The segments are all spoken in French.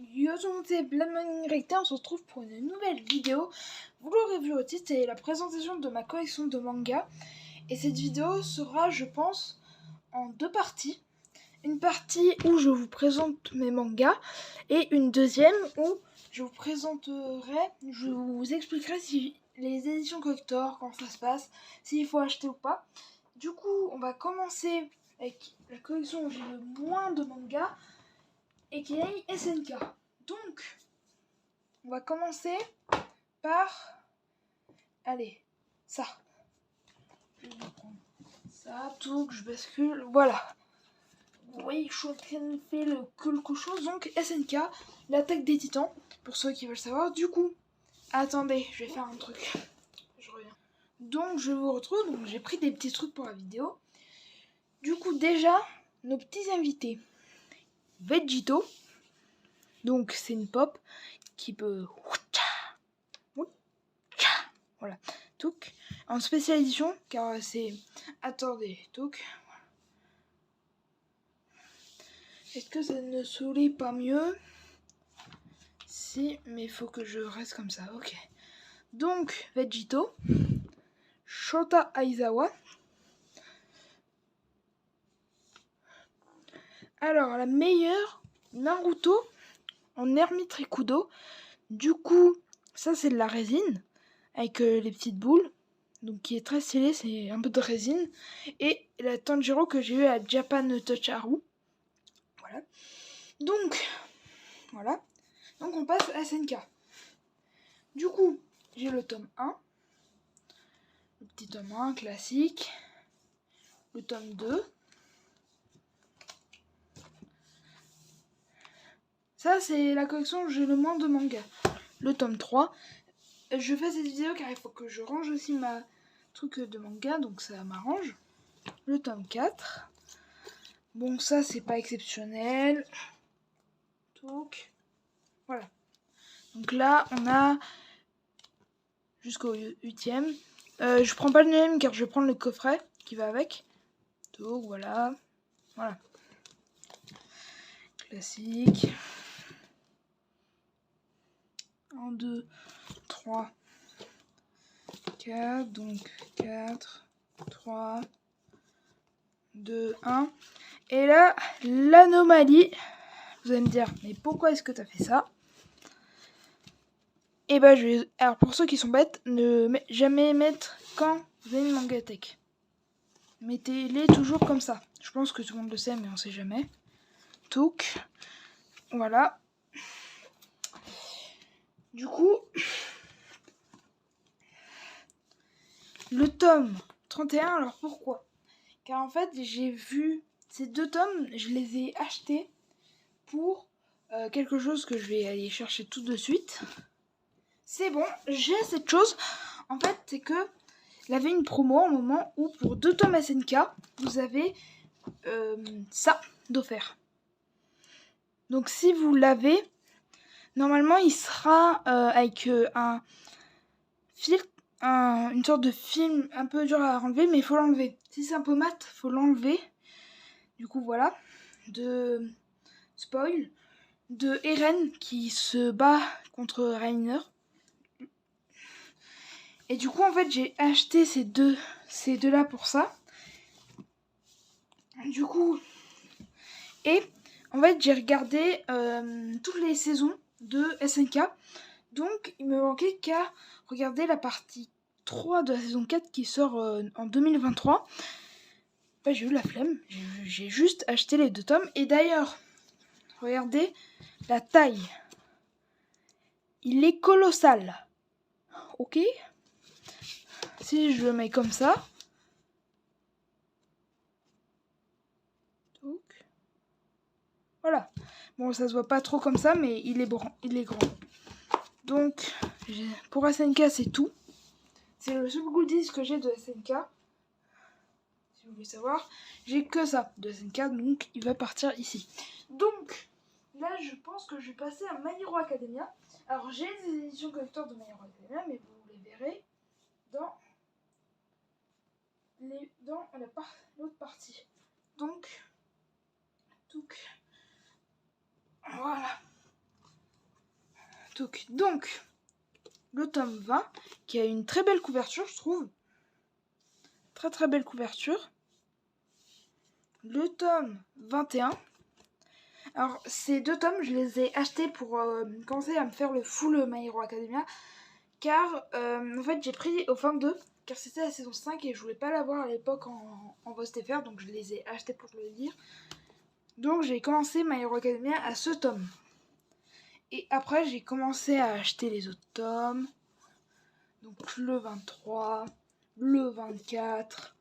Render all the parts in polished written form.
Yo tout le monde, c'est Bladman Recta, on se retrouve pour une nouvelle vidéo. Vous l'aurez vu au titre, c'est la présentation de ma collection de mangas. Et cette vidéo sera, je pense, en deux parties. Une partie où je vous présente mes mangas et une deuxième où je vous expliquerai si les éditions collector, comment ça se passe, s'il faut acheter ou pas. Du coup, on va commencer avec la collection où j'ai le moins de mangas, et qui est SNK. Donc, on va commencer par... Allez, ça. Je vais prendre ça, tout, que je bascule. Voilà. Oui, je suis en train de faire quelque chose. Donc, SNK, l'attaque des titans, pour ceux qui veulent savoir. Du coup, attendez, je vais faire un truc. Je reviens. Donc, je vous retrouve. Donc, j'ai pris des petits trucs pour la vidéo. Du coup, déjà, nos petits invités. Vegito. Donc, c'est une pop qui peut... Voilà, Touk, en spécial édition, car c'est... Attendez, Touk. Est-ce que ça ne sourit pas mieux? Si, mais il faut que je reste comme ça, ok. Donc, Vegito, Shota Aizawa. Alors, la meilleure, Naruto, en Hermite Rikudo. Du coup, ça c'est de la résine, avec les petites boules. Donc qui est très stylé, c'est un peu de résine. Et la Tanjiro que j'ai eu à Japan Touch Haru. Voilà. Donc, voilà. Donc on passe à SNK. Du coup, j'ai le tome 1. Le petit tome 1 classique. Le tome 2. Ça, c'est la collection où j'ai le moins de mangas. Le tome 3. Je fais cette vidéo car il faut que je range aussi ma truc de manga, donc ça m'arrange. Le tome 4. Bon, ça, c'est pas exceptionnel. Donc, voilà. Donc là, on a jusqu'au 8ème. Je prends pas le 9ème car je vais prendre le coffret qui va avec. Donc voilà. Voilà. Classique. 1, 2, 3, 4. Donc 4, 3, 2, 1. Et là, l'anomalie. Vous allez me dire, mais pourquoi est-ce que tu as fait ça? Et bah, alors pour ceux qui sont bêtes, ne jamais mettre quand vous avez une Mangatech. Mettez-les toujours comme ça. Je pense que tout le monde le sait, mais on sait jamais. Touk. Voilà. Du coup, le tome 31, alors pourquoi? Car en fait, j'ai vu ces deux tomes, je les ai achetés pour quelque chose que je vais aller chercher tout de suite. C'est bon, j'ai cette chose. En fait, c'est que il y avait une promo au moment où pour 2 tomes SNK, vous avez ça d'offert. Donc si vous l'avez, normalement il sera avec un filtre, une sorte de film un peu dur à enlever, mais il faut l'enlever. Si c'est un peu mat, faut l'enlever. Du coup voilà, de spoil, de Eren qui se bat contre Reiner. Et du coup en fait j'ai acheté ces deux là pour ça. Du coup, et en fait j'ai regardé toutes les saisons de SNK. Donc il me manquait qu'à regarder la partie 3 de la saison 4 qui sort en 2023. Bah, j'ai eu la flemme, j'ai juste acheté les 2 tomes. Et d'ailleurs, regardez la taille. Il est colossal. Ok? Si je le mets comme ça. Donc, voilà. Bon, ça se voit pas trop comme ça, mais il est grand. Donc, pour SNK, c'est tout. C'est le seul goodies que j'ai de SNK. Si vous voulez savoir, j'ai que ça de SNK, donc il va partir ici. Donc, là, je pense que je vais passer à My Hero Academia. Alors, j'ai des éditions collector de My Hero Academia, mais vous les verrez dans l'autre partie. Donc, voilà. Donc, le tome 20, qui a une très belle couverture, je trouve. Très belle couverture. Le tome 21. Alors, ces 2 tomes, je les ai achetés pour commencer à me faire le full My Hero Academia. Car, en fait, j'ai pris au 22, car c'était la saison 5 et je voulais pas l'avoir à l'époque en VOSTFR, donc je les ai achetés pour le lire. Donc, j'ai commencé My Hero Academia à ce tome. Et après, j'ai commencé à acheter les autres tomes. Donc, le 23, le 24...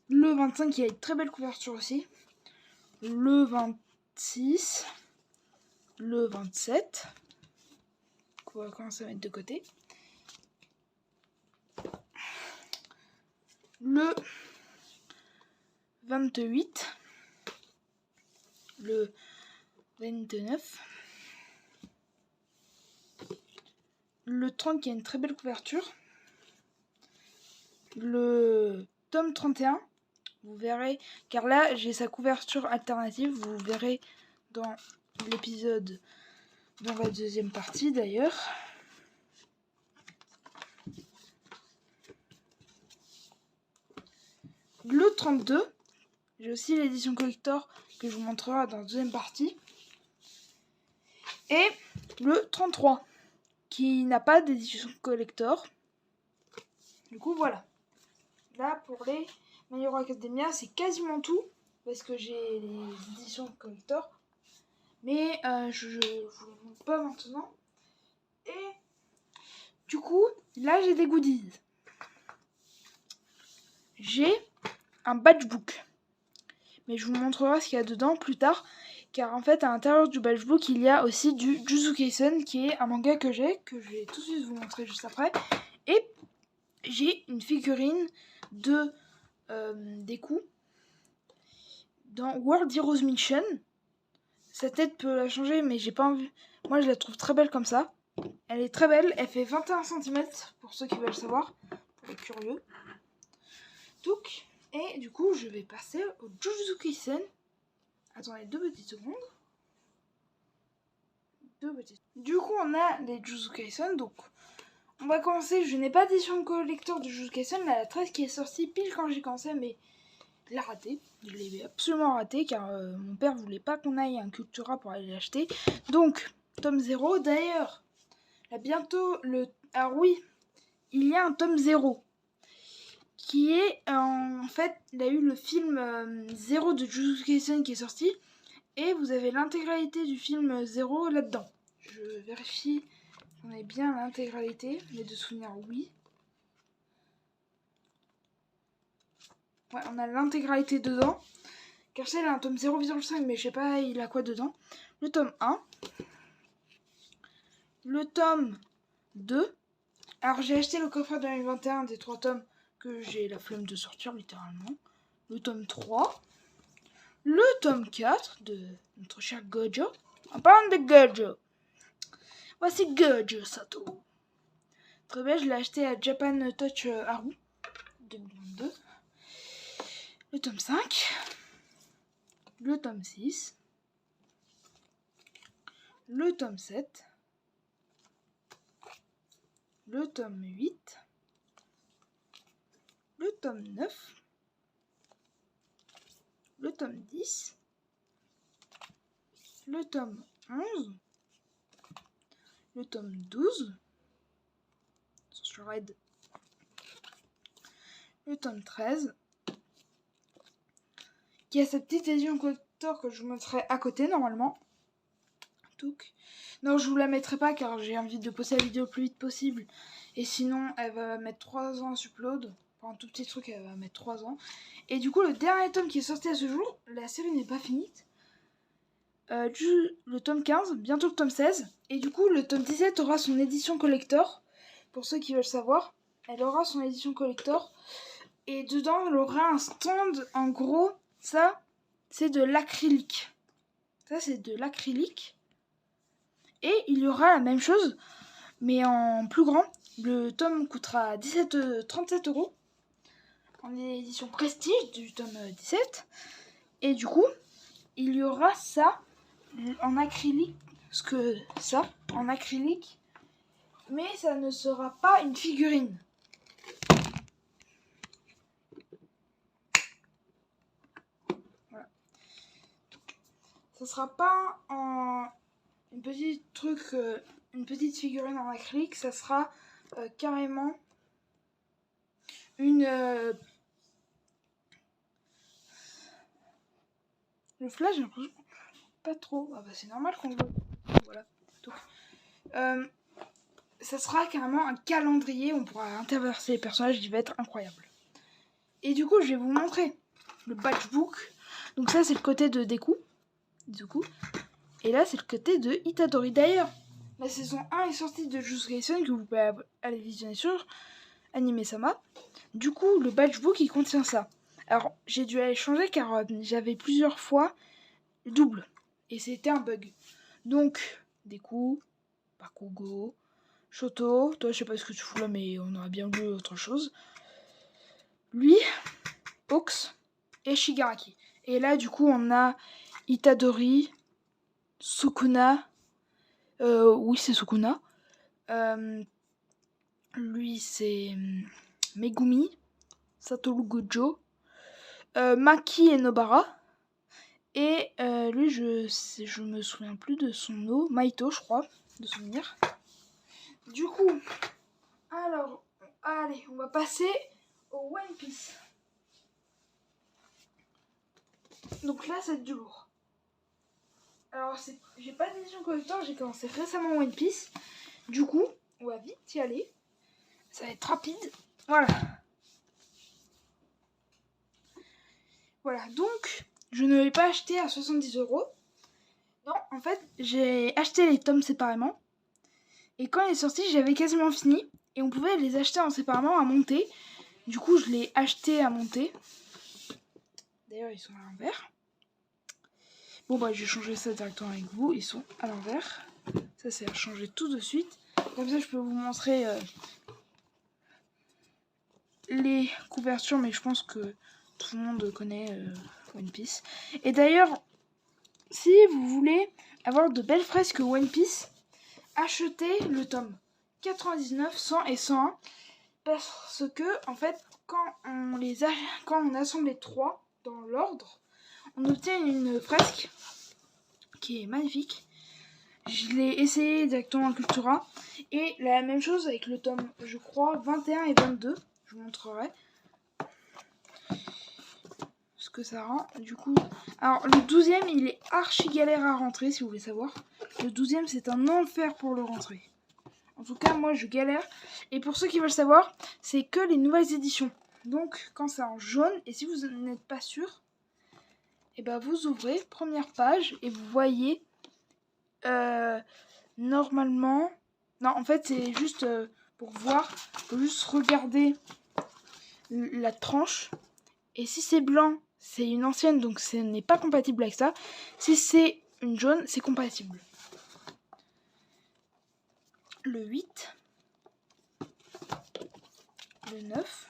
Le 25 qui a une très belle couverture aussi. Le 26. Le 27. On va commencer à mettre de côté. Le 28. Le 29. Le 30 qui a une très belle couverture. Le tome 31. Vous verrez, car là j'ai sa couverture alternative, vous verrez dans l'épisode, dans la deuxième partie d'ailleurs. Le 32, j'ai aussi l'édition collector que je vous montrerai dans la deuxième partie. Et le 33, qui n'a pas d'édition collector. Du coup voilà. Là pour les My Hero Academia, c'est quasiment tout, parce que j'ai les éditions collector, mais je vous les montre pas maintenant. Et du coup, là j'ai des goodies. J'ai un badgebook, mais je vous montrerai ce qu'il y a dedans plus tard, car en fait à l'intérieur du badgebook il y a aussi du Jujutsu Kaisen, qui est un manga que je vais tout de suite vous montrer juste après, et j'ai une figurine de Deku dans World Heroes Mission. Sa tête peut la changer, mais j'ai pas envie. Moi, je la trouve très belle comme ça. Elle est très belle. Elle fait 21 cm pour ceux qui veulent savoir, pour les curieux. Donc, et du coup, je vais passer au Jujutsu Kaisen. Attendez 2 petites secondes. Du coup, on a les Jujutsu Kaisen. Donc, on va commencer. Je n'ai pas d'édition collector de Jujutsu Kaisen. La 13 qui est sortie pile quand j'ai commencé, mais je l'ai raté. Je l'ai absolument raté car mon père voulait pas qu'on aille à un Cultura pour aller l'acheter. Donc, tome 0. D'ailleurs, là bientôt le... Alors oui, il y a un tome 0 qui est en fait, il a eu le film 0 de Jujutsu Kaisen qui est sorti et vous avez l'intégralité du film 0 là-dedans. Je vérifie qu'on ait bien l'intégralité, mais de souvenir oui. Ouais, on a l'intégralité dedans. Car c'est là un tome 0,5, mais je sais pas il a quoi dedans. Le tome 1. Le tome 2. Alors j'ai acheté le coffret 2021 des 3 tomes que j'ai la flemme de sortir littéralement. Le tome 3. Le tome 4 de notre cher Gojo. En parlant de Gojo. Voici Gojo Sato. Très bien, je l'ai acheté à Japan Touch Haru 2022. Le tome 5. Le tome 6. Le tome 7. Le tome 8. Le tome 9. Le tome 10. Le tome 11. Le tome 12. Sur Red. Le tome 13. Qui a cette petite édition collector que je vous mettrai à côté normalement. Donc, non, je vous la mettrai pas car j'ai envie de poster la vidéo le plus vite possible. Et sinon, elle va mettre 3 ans à upload. Pour un tout petit truc, elle va mettre 3 ans. Et du coup, le dernier tome qui est sorti à ce jour, la série n'est pas finie. Le tome 15, bientôt le tome 16. Et du coup, le tome 17 aura son édition collector. Pour ceux qui veulent savoir, elle aura son édition collector. Et dedans, elle aura un stand. En gros, ça, c'est de l'acrylique. Ça, c'est de l'acrylique. Et il y aura la même chose, mais en plus grand. Le tome coûtera 37 €. En édition prestige du tome 17. Et du coup, il y aura ça en acrylique. En acrylique mais ça ne sera pas une figurine. Voilà. Ça sera pas une petite figurine en acrylique, ça sera carrément une le flash, j'ai l'impression pas trop. Ah bah c'est normal qu'on le voit. Voilà. Donc, ça sera carrément un calendrier, on pourra interverser les personnages, il va être incroyable. Et du coup, je vais vous montrer le Batchbook. Donc ça, c'est le côté de Deku. Et là, c'est le côté de Itadori. D'ailleurs, la saison 1 est sortie de Jujutsu Kaisen, que vous pouvez aller visionner sur Anime-sama. Du coup, le Batchbook, il contient ça. Alors, j'ai dû aller changer car j'avais plusieurs fois le double. Et c'était un bug. Donc, Deku, Bakugo, Shoto, toi je sais pas ce que tu fous là, mais on aurait bien vu autre chose. Lui, Hawks et Shigaraki. Et là, du coup, on a Itadori, Sukuna. Oui, c'est Sukuna. Lui, c'est Megumi, Satoru Gojo, Maki et Nobara. Et lui, je me souviens plus de son nom, Maito, je crois, de souvenir. Du coup, alors, allez, on va passer au One Piece. Donc là, c'est du lourd. Alors, j'ai pas d'édition collector, j'ai commencé récemment One Piece. Du coup, on va vite y aller. Ça va être rapide. Voilà. Voilà, donc, je ne l'ai pas acheté à 70€. Non, en fait, j'ai acheté les tomes séparément. Et quand il est sorti, j'avais quasiment fini. Et on pouvait les acheter en séparément à monter. Du coup, je l'ai acheté à monter. D'ailleurs, ils sont à l'envers. Bon, bah, je vais changer ça directement avec vous. Ils sont à l'envers. Ça, c'est à changer tout de suite. Comme ça, je peux vous montrer les couvertures. Mais je pense que tout le monde connaît One Piece. Et d'ailleurs, si vous voulez avoir de belles fresques One Piece, achetez le tome 99, 100 et 101. Parce que, en fait, quand on assemble les trois dans l'ordre, on obtient une fresque qui est magnifique. Je l'ai essayé directement en Cultura. Et la même chose avec le tome, je crois, 21 et 22. Je vous montrerai ce que ça rend. Du coup, alors le 12e, il est archi galère à rentrer, si vous voulez savoir. Le 12e, c'est un enfer pour le rentrer. En tout cas, moi, je galère. Et pour ceux qui veulent savoir, c'est que les nouvelles éditions. Donc, quand c'est en jaune, et si vous n'êtes pas sûr, et ben vous ouvrez, première page, et vous voyez, normalement... Non, en fait, c'est juste pour voir, faut juste regarder la tranche. Et si c'est blanc, c'est une ancienne, donc ce n'est pas compatible avec ça. Si c'est une jaune, c'est compatible. Le 8, le 9,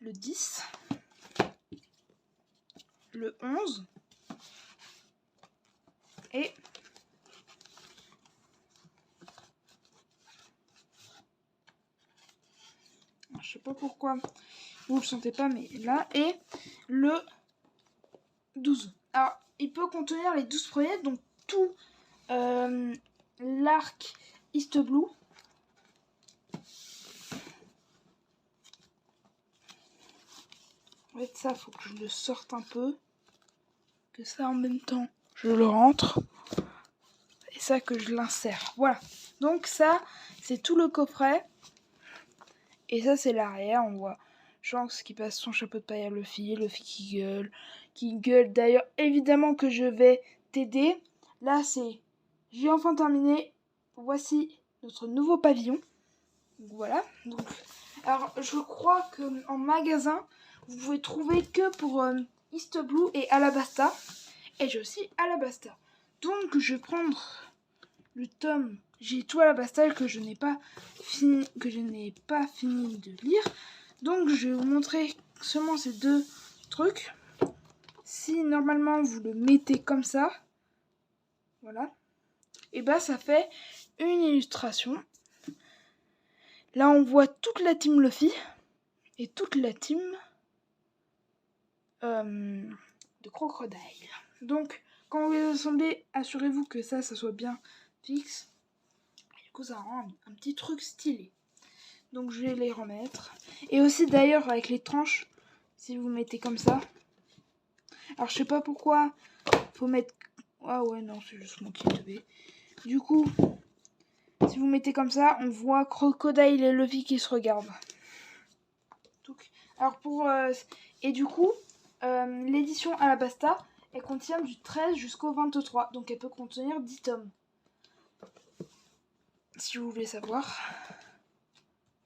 le 10, le 11 et je sais pas pourquoi vous le sentez pas, mais là, et le 12. Alors, il peut contenir les 12 premiers, donc tout l'arc East Blue. En fait, ça, faut que je le sorte un peu. Que ça, en même temps, je le rentre. Et ça, que je l'insère. Voilà. Donc ça, c'est tout le coffret. Et ça, c'est l'arrière. On voit Shanks qui passe son chapeau de paille à Luffy qui gueule. Qui gueule. D'ailleurs, évidemment que je vais t'aider. Là, c'est... J'ai enfin terminé. Voici notre nouveau pavillon. Donc, voilà. Donc, alors, je crois qu'en magasin, vous pouvez trouver que pour East Blue et Alabasta. Et j'ai aussi Alabasta. Donc, je vais prendre le tome. J'ai tout Alabasta que je n'ai pas fini de lire. Donc, je vais vous montrer seulement ces deux trucs. Si normalement vous le mettez comme ça, voilà, et bah ça fait une illustration. Là on voit toute la team Luffy et toute la team de Crocodile. Donc quand vous les assemblez, assurez-vous que ça soit bien fixe. Du coup ça rend un petit truc stylé. Donc je vais les remettre. Et aussi d'ailleurs avec les tranches, si vous mettez comme ça. Alors je sais pas pourquoi faut mettre... Ah ouais non c'est juste moi qui ai teubé. Du coup, si vous mettez comme ça, on voit Crocodile et Luffy qui se regardent. Alors pour... et du coup, l'édition Alabasta, elle contient du 13 jusqu'au 23. Donc elle peut contenir 10 tomes. Si vous voulez savoir.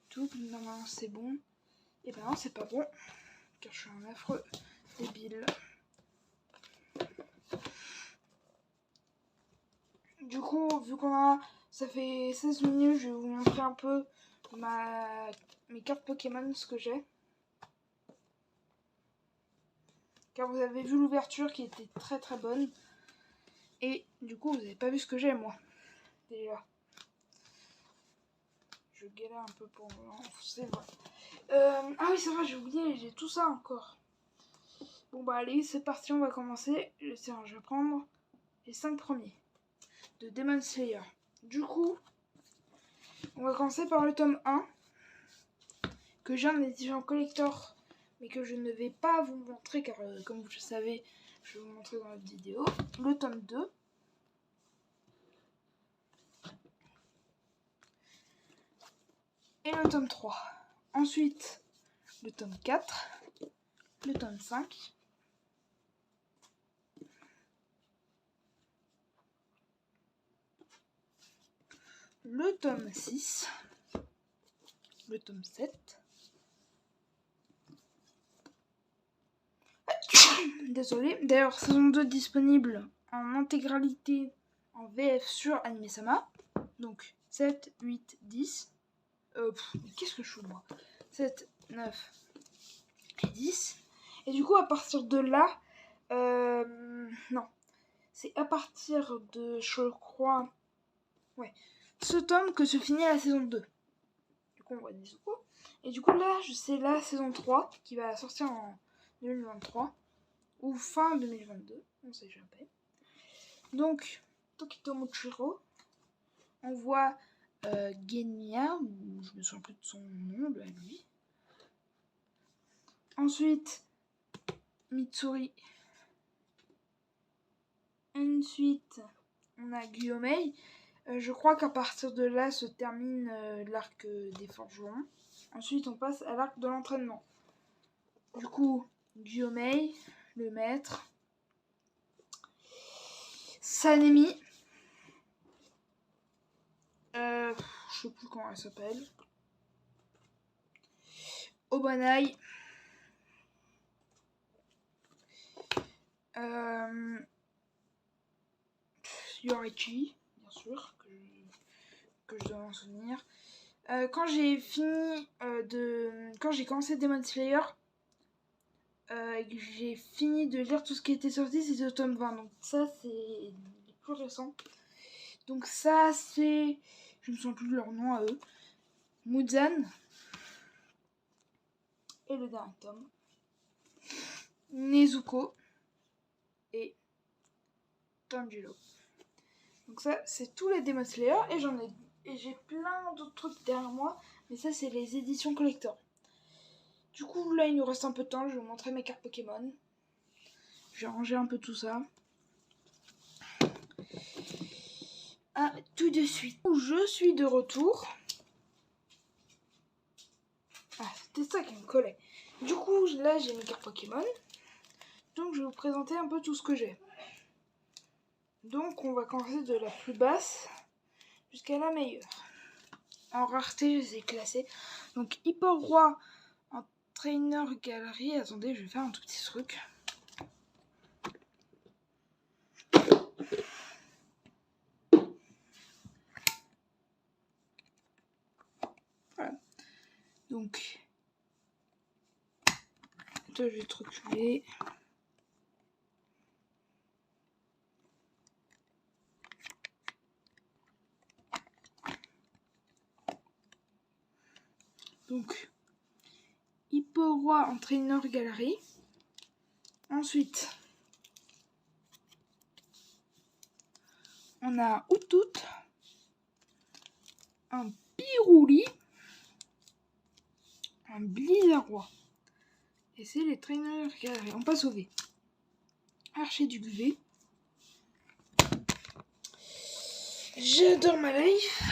Tout, normalement c'est bon. Et ben non, c'est pas bon. Car je suis un affreux débile. Du coup, vu qu'on a... Ça fait 16 minutes, je vais vous montrer un peu mes cartes Pokémon, ce que j'ai. Car vous avez vu l'ouverture qui était très très bonne. Et du coup, vous n'avez pas vu ce que j'ai, moi. Déjà. Je galère un peu pour c'est vrai. Ah oui, c'est vrai, j'ai oublié, j'ai tout ça encore. Bon bah allez, c'est parti, on va commencer. Je vais prendre les 5 premiers de Demon Slayer. Du coup, on va commencer par le tome 1, que j'ai en édition collector, mais que je ne vais pas vous montrer, car comme vous le savez, je vais vous montrer dans la vidéo. Le tome 2. Et le tome 3. Ensuite, le tome 4, le tome 5, le tome 6, le tome 7, désolé, d'ailleurs saison 2 disponible en intégralité en VF sur Anime-sama, donc 7, 8, 10, qu'est-ce que je fous moi, 7, 9 et 10, et du coup à partir de là, non, c'est à partir de, je crois, ouais, ce tome que se finit la saison 2. Du coup on voit Nezuko. Et du coup là c'est la saison 3 qui va sortir en 2023 ou fin 2022, on sait jamais. Donc Tokito Mochiro, on voit Genya, ou je me souviens plus de son nom à lui. Ensuite Mitsuri. Ensuite on a Gyomei. Je crois qu'à partir de là se termine l'arc des forgerons. Ensuite, on passe à l'arc de l'entraînement. Du coup, Gyomei, le maître. Sanemi. Je sais plus comment elle s'appelle. Obanai. Yorichi, bien sûr, que je dois m'en souvenir. Quand j'ai fini quand j'ai commencé Demon Slayer, j'ai fini de lire tout ce qui était sorti, c'était au tome 20. Donc ça, c'est les plus récents. Donc ça, c'est... Je ne me souviens plus de leur nom à eux. Muzan. Et le dernier tome. Nezuko. Et Tanjiro. Donc ça, c'est tous les Demon Slayer. Et j'ai plein d'autres trucs derrière moi. Mais ça, c'est les éditions collector. Du coup, là, il nous reste un peu de temps. Je vais vous montrer mes cartes Pokémon. Je vais ranger un peu tout ça. Ah, tout de suite. Je suis de retour. Ah, c'était ça qui me collait. Du coup, là, j'ai mes cartes Pokémon. Donc, je vais vous présenter un peu tout ce que j'ai. Donc, on va commencer de la plus basse jusqu'à la meilleure. En rareté, je les ai classés. Donc, Hyper Roi en Trainer Galerie. Attendez, je vais faire un tout petit truc. Voilà. Donc, je vais le reculer. Donc, Hippo-Roi en Trainer Gallery. Ensuite, on a Outout, un Pirouli, un Blizzard-Roi. Et c'est les Trainer Gallery. On passe au V. Archiduc V. J'adore ma life.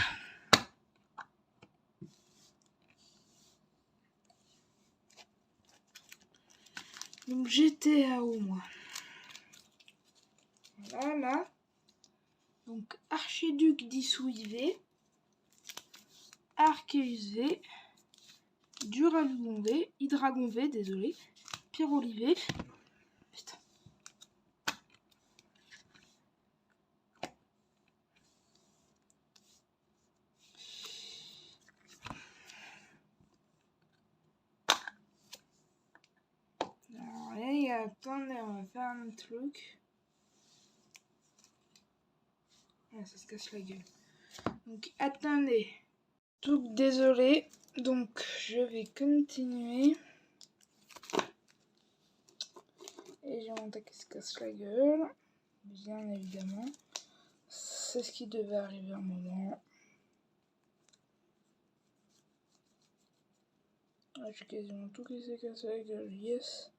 Donc j'étais à haut moi. Voilà. Donc Archiduc Dissouille V. Arceus V. Duralugon V. Hydragon V, désolé. Pyroli V. Putain. Alors là, les gars, attendez, on va faire un truc. Ah, ça se casse la gueule. Donc attendez. Donc désolé. Donc je vais continuer. Et j'ai mon tac qui se casse la gueule. Bien évidemment. C'est ce qui devait arriver un moment. Ah, j'ai quasiment tout qui s'est cassé la gueule. Yes.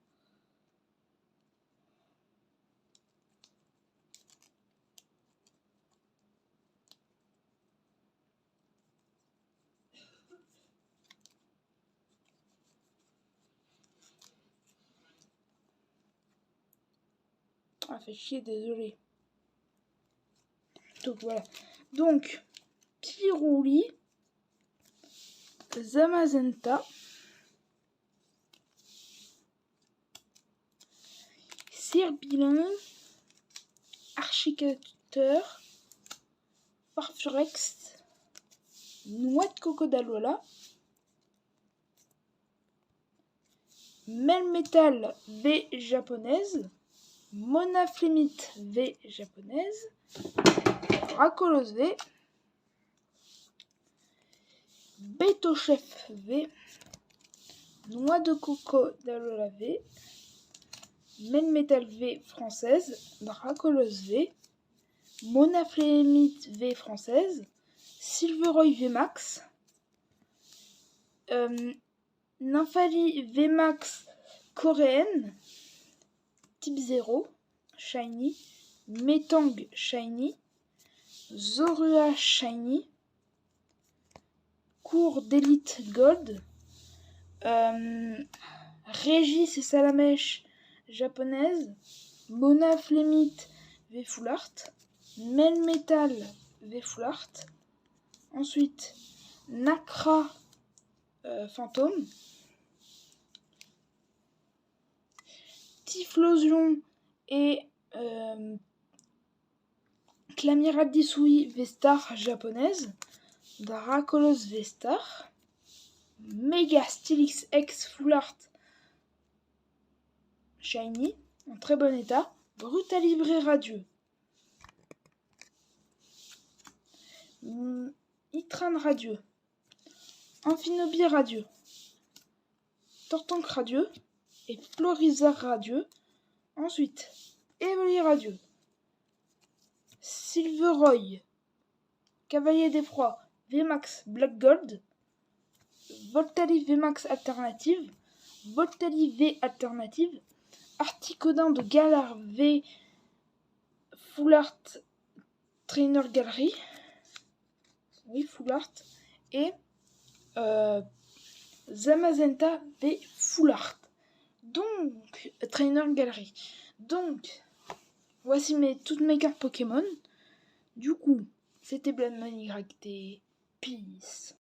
Ah, fait chier, désolé. Donc voilà. Donc, Pirouli, Zamazenta, Sirbilin, Archicateur, Farfurex, Noix de coco d'Alola, Melmetal V japonaise, Monaflémite V japonaise, Racolos V, Betochef V, Noix de coco d'Alola V, Melmetal V française, Dracolos V, Monaflémite V française, Silveroy V Max, Nymphali V Max coréenne, type 0, Shiny, Metang Shiny, Zorua Shiny, Cours d'élite Gold, Régis et Salamèche japonaise, Monaflémite V Full Art, Melmetal V Full Art, ensuite Nacra Fantôme, Typhlosion et Clamiral Disui V-Star japonaise, Dracolos V-Star, Mega Stylix X Full Art Shiny, en très bon état, Brutalibré Radieux, Itran Radieux, Amphinobie Radieux, Tortank Radieux et Florizard Radieux. Ensuite, Evoli Radieux, Silveroy, Cavalier des Froids, VMAX Black Gold, Voltali VMAX Alternative, Voltali V Alternative, Articodin de Galar V Full Art Trainer Gallery, oui Full Art, et Zamazenta V Full Art. Donc, Trainer Gallery. Donc, voici toutes mes cartes Pokémon. Du coup, c'était Blood Money YT. Peace.